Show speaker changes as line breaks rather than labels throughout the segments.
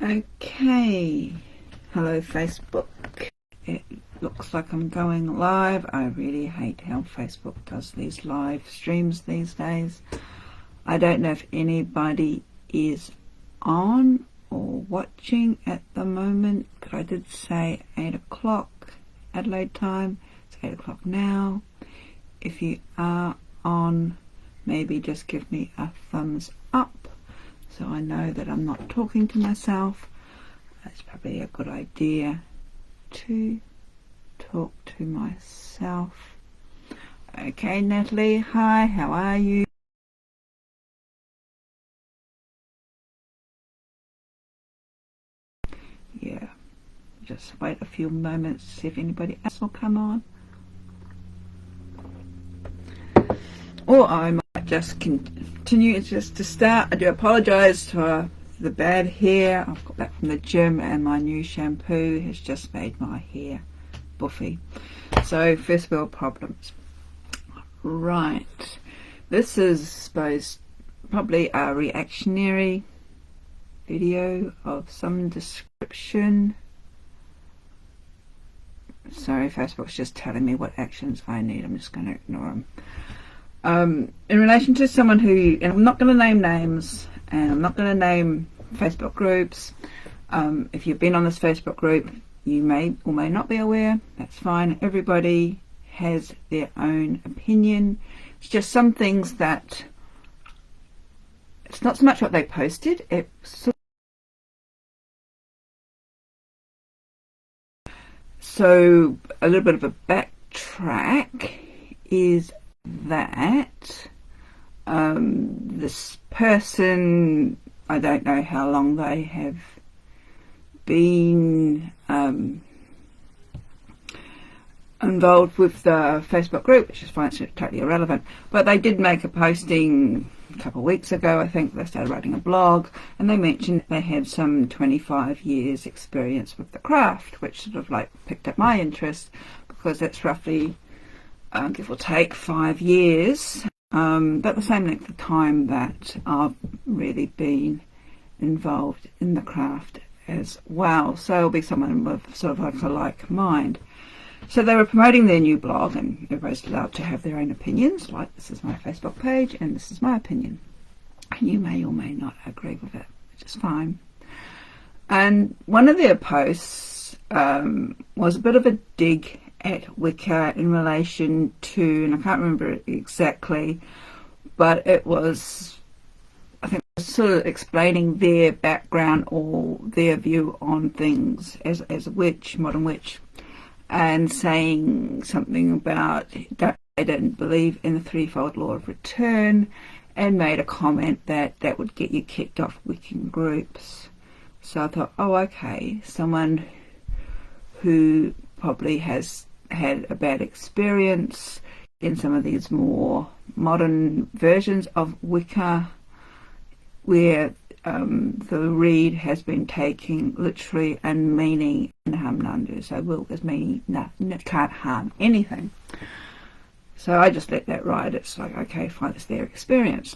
Okay, hello Facebook. It looks like I'm going live. I really hate how Facebook does these live streams these days. I don't know if anybody is on or watching at the moment, but I did say 8 o'clock Adelaide time. It's 8 o'clock now. If you are on, maybe just give me a thumbs up so I know that I'm not talking to myself. That's probably a good idea to talk to myself. Okay, Natalie, hi, how are you? Yeah, just wait a few moments to see if anybody else will come on. Or I might just continue just to start. I do apologise for the bad hair. I've got back from the gym and my new shampoo has just made my hair buffy. So first world problems. Right. This is, I suppose, probably a reactionary video of some description. Sorry, Facebook's just telling me what actions I need. I'm just going to ignore them. In relation to someone who, and I'm not going to name names, and I'm not going to name Facebook groups. If you've been on this Facebook group, you may or may not be aware. That's fine. Everybody has their own opinion. It's just some things that, it's not so much what they posted. So a little bit of a backtrack is that this person, I don't know how long they have been involved with the Facebook group, which is fine, it's totally irrelevant, but they did make a posting a couple of weeks ago. I think they started writing a blog and they mentioned they had some 25 years experience with the craft, which sort of like picked up my interest because that's roughly give or take 5 years, about the same length of time that I've really been involved in the craft as well. So it'll be someone with sort of like a like mind. So they were promoting their new blog, and everybody's allowed to have their own opinions, like this is my Facebook page and this is my opinion. And you may or may not agree with it, which is fine. And one of their posts was a bit of a dig at Wicca in relation to, and I can't remember it exactly, but it was, I think, sort of explaining their background or their view on things as a witch, modern witch, and saying something about they didn't believe in the threefold law of return, and made a comment that that would get you kicked off Wiccan groups. So I thought, oh, okay, someone who probably has had a bad experience in some of these more modern versions of Wicca, where the read has been taking literally and meaning and harm none do. So will is meaning no, can't harm anything. So I just let that ride. It's like, okay, fine, it's their experience.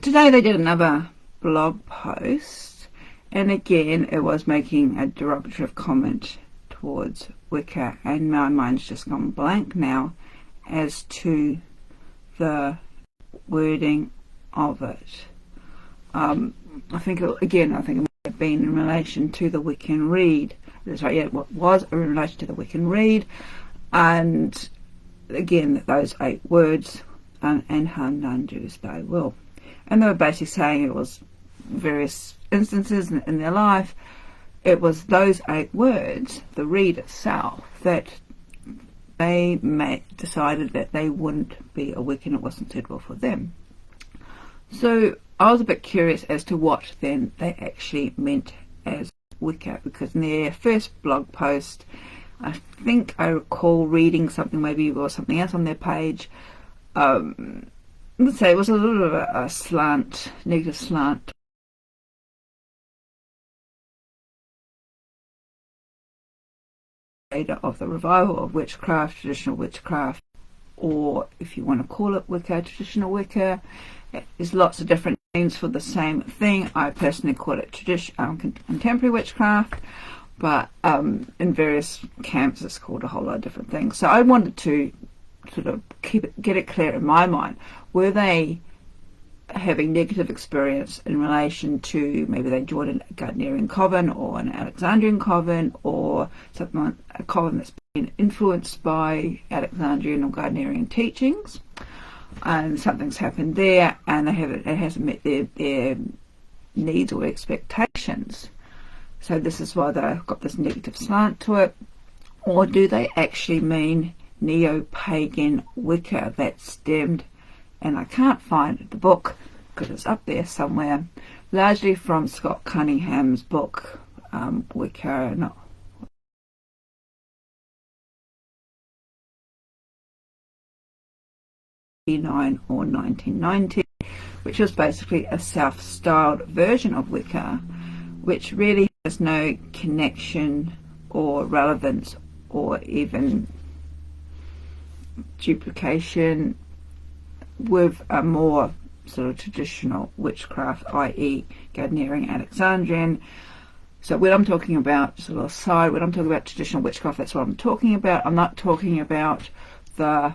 Today they did another blog post, and again it was making a derogatory comment towards Wicca, and my mind's just gone blank now as to the wording of it. I think it might have been in relation to the Wiccan Rede. That's right, yeah, what was in relation to the Wiccan Rede, and again those 8 words, and harm none do as they will. And they were basically saying it was various instances in their life. It was those 8 words, the read itself, that they decided that they wouldn't be a Wiccan. It wasn't suitable for them. So I was a bit curious as to what then they actually meant as Wicca, because in their first blog post, I think I recall reading something, maybe or something else on their page. Let's say it was a little bit of a slant, negative slant of the revival of witchcraft, traditional witchcraft, or if you want to call it Wicca, traditional Wicca. There's lots of different names for the same thing. I personally call it contemporary witchcraft, but in various camps it's called a whole lot of different things. So I wanted to sort of get it clear in my mind. Were they having negative experience in relation to maybe they joined a Gardnerian coven or an Alexandrian coven, or something, a coven that's been influenced by Alexandrian or Gardnerian teachings, and something's happened there and it hasn't met their needs or expectations, so this is why they've got this negative slant to it? Or do they actually mean neo-pagan Wicca that stemmed, and I can't find the book because it's up there somewhere, largely from Scott Cunningham's book, Wicca, no, 1989 or 1990, which was basically a self-styled version of Wicca, which really has no connection or relevance or even duplication with a more sort of traditional witchcraft, i.e. Gardnerian, Alexandrian. So when I'm talking about sort of aside, when I'm talking about traditional witchcraft, that's what I'm talking about. I'm not talking about the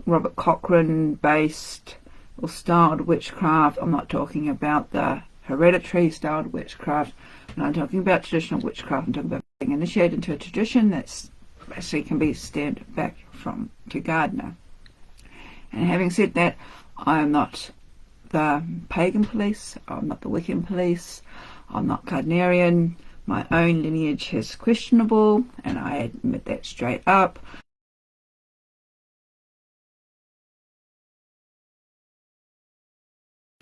Robert Cochrane based or styled witchcraft. I'm not talking about the hereditary styled witchcraft. I'm talking about traditional witchcraft. I'm talking about being initiated into a tradition that's actually can be stemmed back from to Gardner. And having said that, I'm not the pagan police, I'm not the Wiccan police, I'm not Gardnerian. My own lineage is questionable, and I admit that straight up.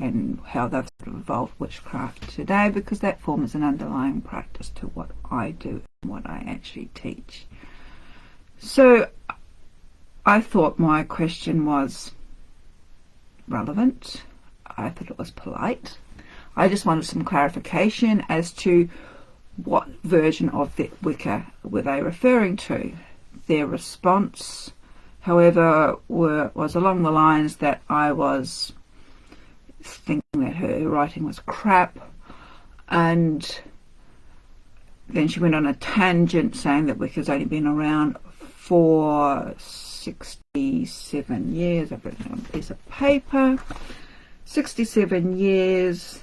And how they've sort of evolved witchcraft today, because that forms an underlying practice to what I do and what I actually teach. So I thought my question was relevant. I thought it was polite. I just wanted some clarification as to what version of the Wicca were they referring to. Their response, however, was along the lines that I was thinking that her writing was crap, and then she went on a tangent saying that Wicca's only been around for 67 years. I've written on a piece of paper, 67 years,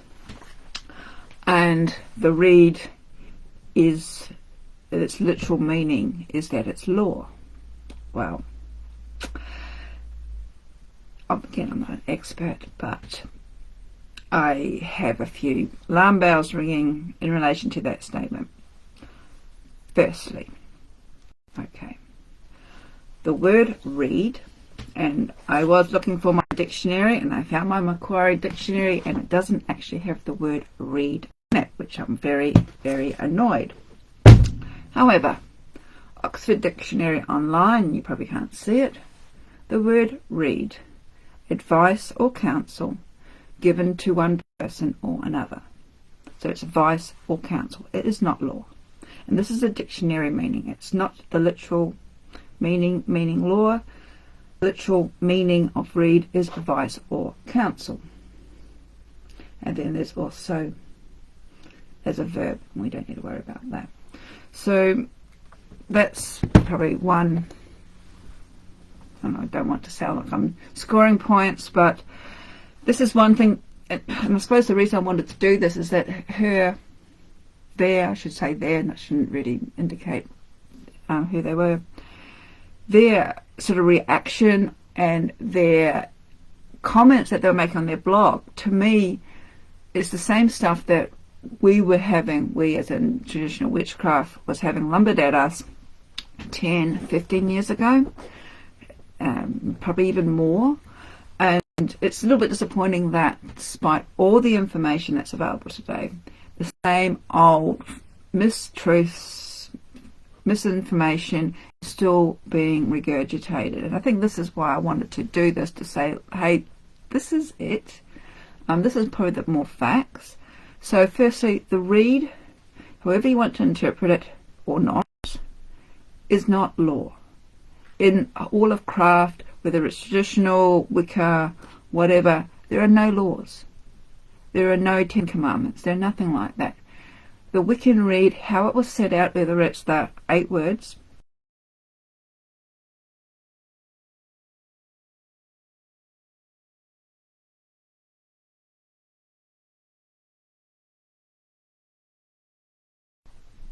and the Rede is, its literal meaning is that it's law. Well, again, I'm not an expert, but I have a few alarm bells ringing in relation to that statement. Firstly, okay, the word read, and I was looking for my dictionary and I found my Macquarie dictionary, and it doesn't actually have the word read in it, which I'm very, very annoyed. However, Oxford Dictionary Online, you probably can't see it, the word read, advice or counsel given to one person or another. So it's advice or counsel. It is not law. And this is a dictionary meaning. It's not the literal meaning law. The literal meaning of read is advice or counsel. And then there's also as a verb. We don't need to worry about that. So that's probably one. I don't want to sound like I'm scoring points, but this is one thing, and I suppose the reason I wanted to do this is that I should say there, and that shouldn't really indicate who they were, their sort of reaction and their comments that they were making on their blog, to me, is the same stuff that we as in traditional witchcraft, was having lumbered at us 10, 15 years ago, probably even more. And it's a little bit disappointing that despite all the information that's available today, the same old mistruths, misinformation is still being regurgitated. And I think this is why I wanted to do this, to say, hey, this is it. This is probably the more facts. So firstly, the Rede, however you want to interpret it or not, is not law. In all of craft, whether it's traditional, Wicca, whatever, there are no laws. There are no 10 Commandments. They're nothing like that. The Wiccan Rede, how it was set out, whether it's the 8 words,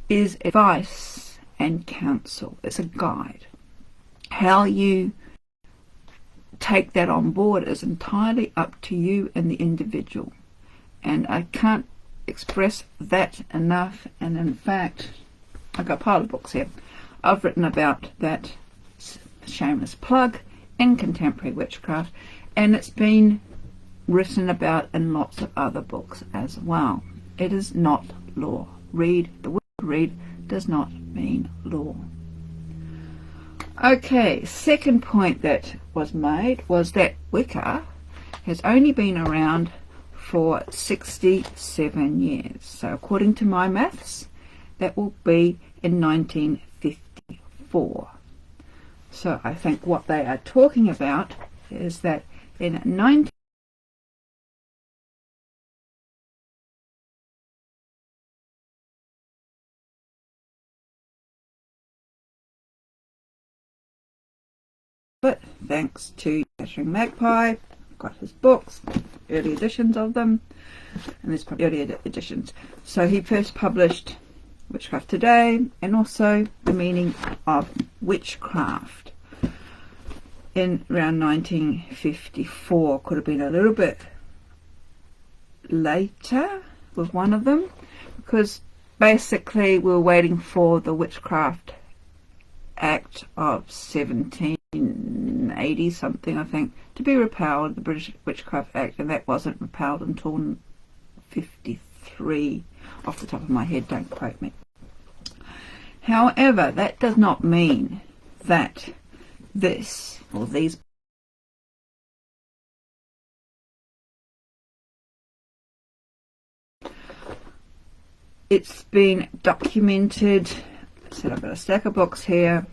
is advice and counsel. It's a guide. How you take that on board is entirely up to you and the individual. And I can't express that enough. And in fact, I've got a pile of books here. I've written about that, shameless plug, in contemporary witchcraft, and it's been written about in lots of other books as well. It is not law. The word read does not mean law. Okay, second point that was made was that Wicca has only been around for 67 years. So according to my maths, that will be in 1954. So I think what they are talking about is that in 19 but thanks to Gathering Magpie, I've got his books, early editions of them, and there's probably early editions. So he first published Witchcraft Today and also The Meaning of Witchcraft in around 1954. Could have been a little bit later with one of them, because basically we were waiting for the Witchcraft Act of 1780 something, I think, to be repealed, the British Witchcraft Act, and that wasn't repealed until 53, off the top of my head, don't quote me. However, that does not mean that this or these it's been documented. So I've got a stack of books here.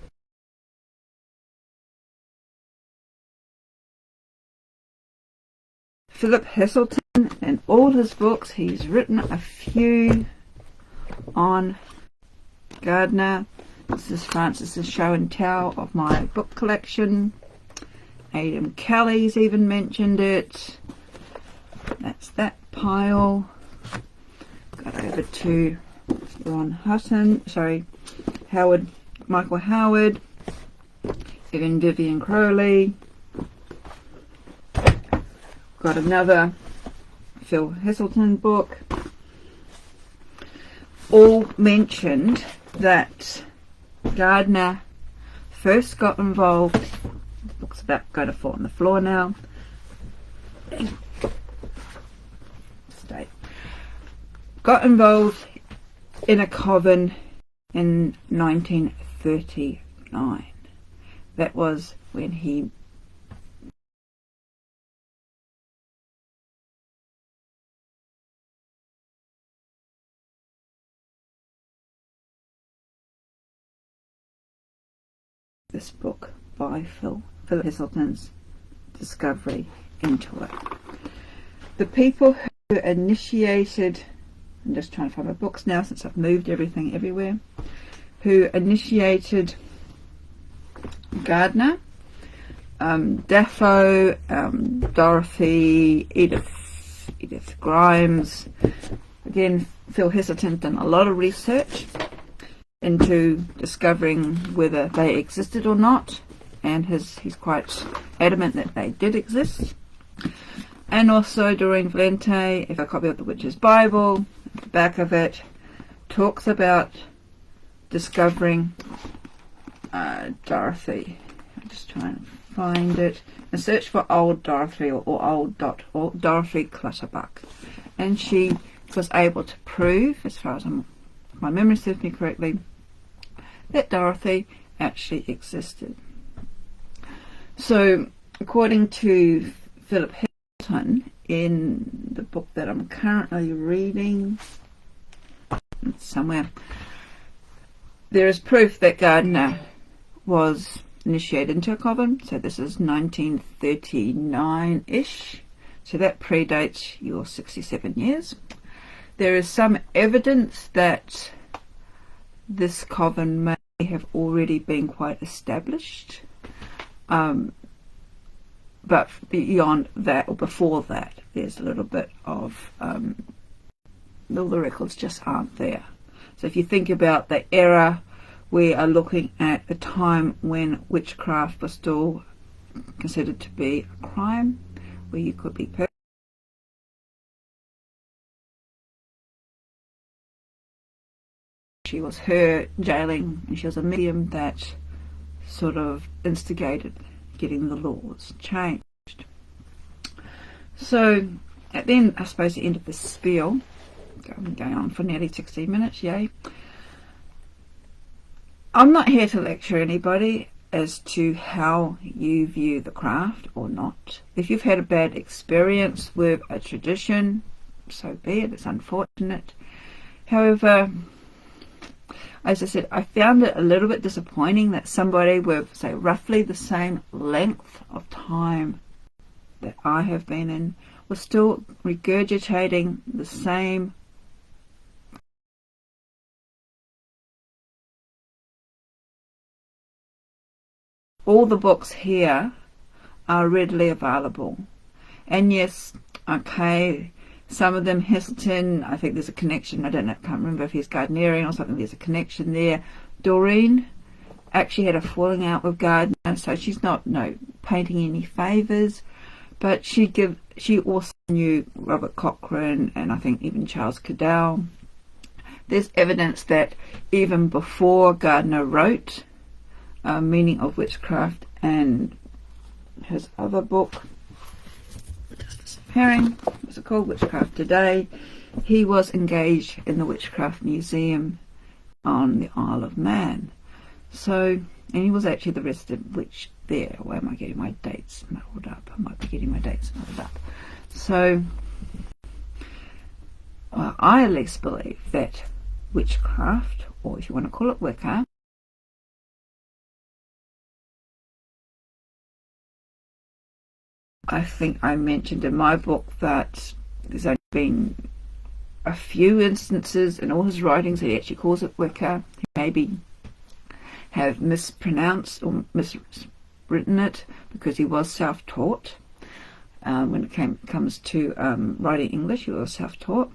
Philip Heselton, and all his books, he's written a few on Gardner. This is Francis's show and tell of my book collection. Aidan Kelly's even mentioned it. That's that pile. Got over to Michael Howard, even Vivian Crowley. Got another Phil Heselton book. All mentioned that Gardner first got involved. The book's about going to fall on the floor now. Got involved in a coven in 1939. That was when he this book by Phil Heselton's discovery into it. The people who initiated, I'm just trying to find my books now since I've moved everything everywhere, who initiated Gardner, Dafoe, Dorothy, Edith Grimes. Again, Phil Heselton done a lot of research into discovering whether they existed or not, and he's quite adamant that they did exist. And also Doreen Valiente, if a copy of the Witch's Bible, at the back of it, talks about discovering Dorothy. I'm just trying to find it. And search for Old Dorothy or Old Dorothy Clutterbuck. And she was able to prove, as far as my memory serves me correctly, that Dorothy actually existed. So, according to Philip Heselton, in the book that I'm currently reading, somewhere, there is proof that Gardner was initiated into a coven. So this is 1939-ish. So that predates your 67 years. There is some evidence that this coven may have already been quite established, but beyond that, or before that, there's a little bit of all the records just aren't there. So if you think about the era, we are looking at a time when witchcraft was still considered to be a crime, where you could be she was her jailing, and she was a medium that sort of instigated getting the laws changed. So at the end, I suppose the end of this spiel, going on for nearly 16 minutes, yay. I'm not here to lecture anybody as to how you view the craft or not. If you've had a bad experience with a tradition, so be it, it's unfortunate. However, as I said, I found it a little bit disappointing that somebody with, say, roughly the same length of time that I have been in was still regurgitating the same all the books here are readily available. And yes, okay, some of them, Heselton, I think there's a connection, I can't remember if he's Gardnerian or something, there's a connection there. Doreen actually had a falling out with Gardner, so she's not painting any favours, but she also knew Robert Cochrane and I think even Charles Cadell. There's evidence that even before Gardner wrote Meaning of Witchcraft and his other book, just disappearing, what's it called, Witchcraft Today, he was engaged in the Witchcraft Museum on the Isle of Man. So, and he was actually the resident witch there. Why am I getting my dates muddled up? I might be getting my dates muddled up. So, well, I at least believe that witchcraft, or if you want to call it Wicca, I think I mentioned in my book that there's only been a few instances in all his writings that he actually calls it Wicca. He maybe have mispronounced or miswritten it because he was self-taught. When it comes to writing English, he was self-taught.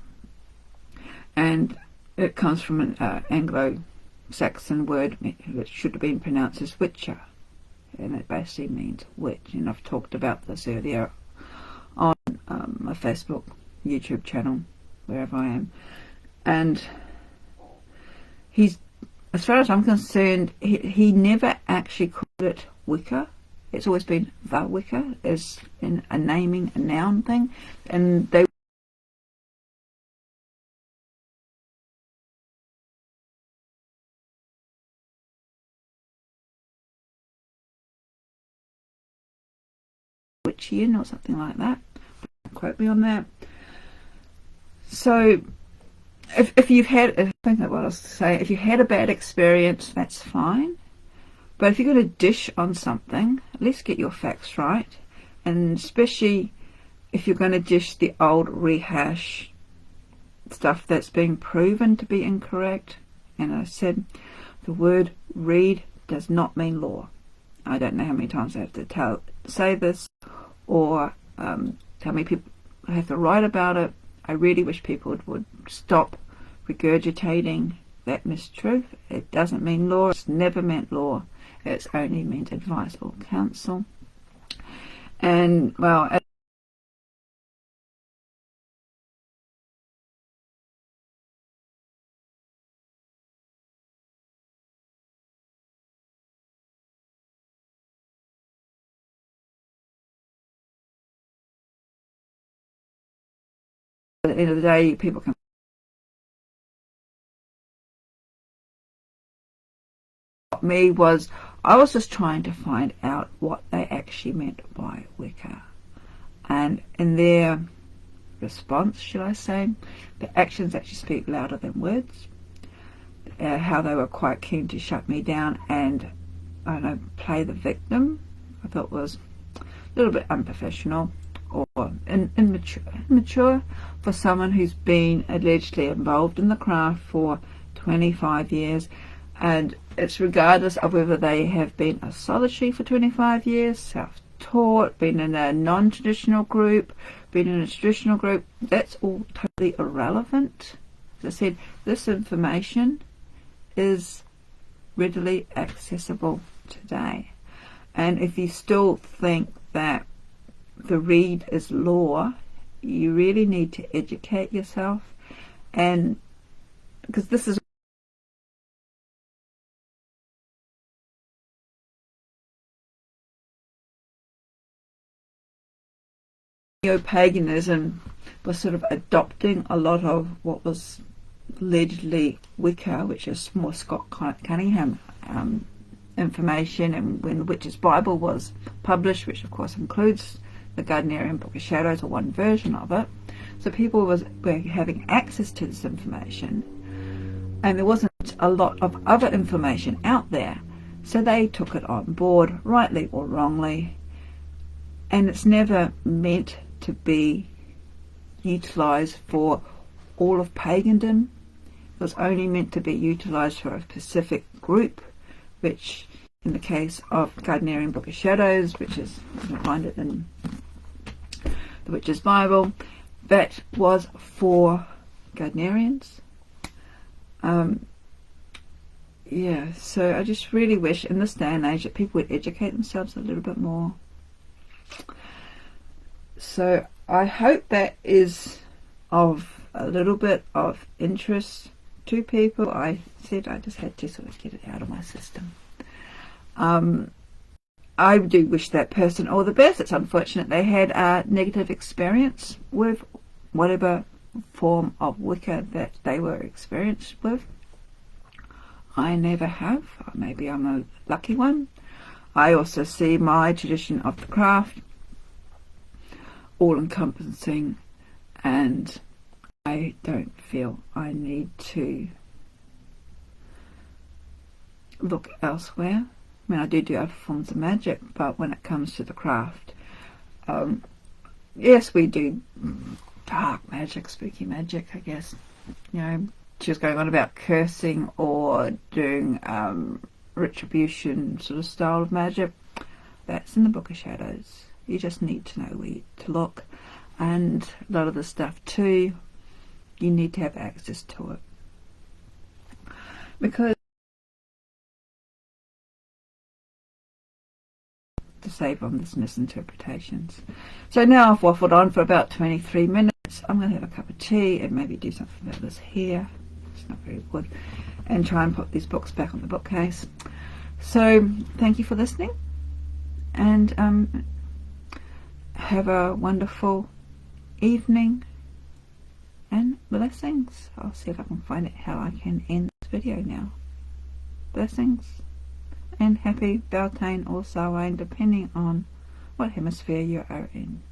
And it comes from an Anglo-Saxon word which should have been pronounced as witcher. And it basically means witch. And I've talked about this earlier on my Facebook, YouTube channel, wherever I am. And he's, as far as I'm concerned, he never actually called it Wicca. It's always been the Wicca, as in a naming, a noun thing. And they Witchian or something like that. Don't quote me on that. So if you've had, I think what I was saying, if you had a bad experience, that's fine. But if you're going to dish on something, at least get your facts right. And especially if you're going to dish the old rehash stuff that's been proven to be incorrect. And I said the word read does not mean law. I don't know how many times I have to say this, or tell me people I have to write about it. I really wish people would stop regurgitating that mistruth. It doesn't mean law. It's never meant law. It's only meant advice or counsel. And well, at the end of the day, people can. Me was, I was just trying to find out what they actually meant by Wicca, and in their response, should I say, the actions actually speak louder than words. How they were quite keen to shut me down and, I don't know, play the victim, I thought was a little bit unprofessional. or immature for someone who's been allegedly involved in the craft for 25 years, and it's regardless of whether they have been a solitary for 25 years, self-taught, been in a non-traditional group, been in a traditional group. That's all totally irrelevant. As I said, this information is readily accessible today, and if you still think that the Rede is law, you really need to educate yourself, and because this is neo-paganism was sort of adopting a lot of what was allegedly Wicca, which is more Scott Cunningham information, and when the Witch's Bible was published, which of course includes the Gardnerian Book of Shadows, or one version of it, so people were having access to this information, and there wasn't a lot of other information out there, so they took it on board, rightly or wrongly, and it's never meant to be utilised for all of pagandom. It was only meant to be utilised for a specific group, which in the case of Gardnerian Book of Shadows, which is, you can find it in the Witch's Bible, that was for Gardnerians. Yeah, so I just really wish in this day and age that people would educate themselves a little bit more. So I hope that is of a little bit of interest to people. I said I just had to sort of get it out of my system. I do wish that person all the best. It's unfortunate they had a negative experience with whatever form of Wicca that they were experienced with. I never have. Maybe I'm a lucky one. I also see my tradition of the craft all-encompassing, and I don't feel I need to look elsewhere. I mean, I do other forms of magic, but when it comes to the craft, yes, we do dark magic, spooky magic, I guess. You know, she was going on about cursing or doing retribution sort of style of magic. That's in the Book of Shadows. You just need to know where to look, and a lot of the stuff too, you need to have access to it, because to save on this misinterpretations. So now I've waffled on for about 23 minutes. I'm going to have a cup of tea and maybe do something about this here. It's not very good, and try and put these books back on the bookcase. So thank you for listening, and have a wonderful evening and blessings. I'll see if I can find it how I can end this video now. Blessings and happy Beltane or Samhain, depending on what hemisphere you are in.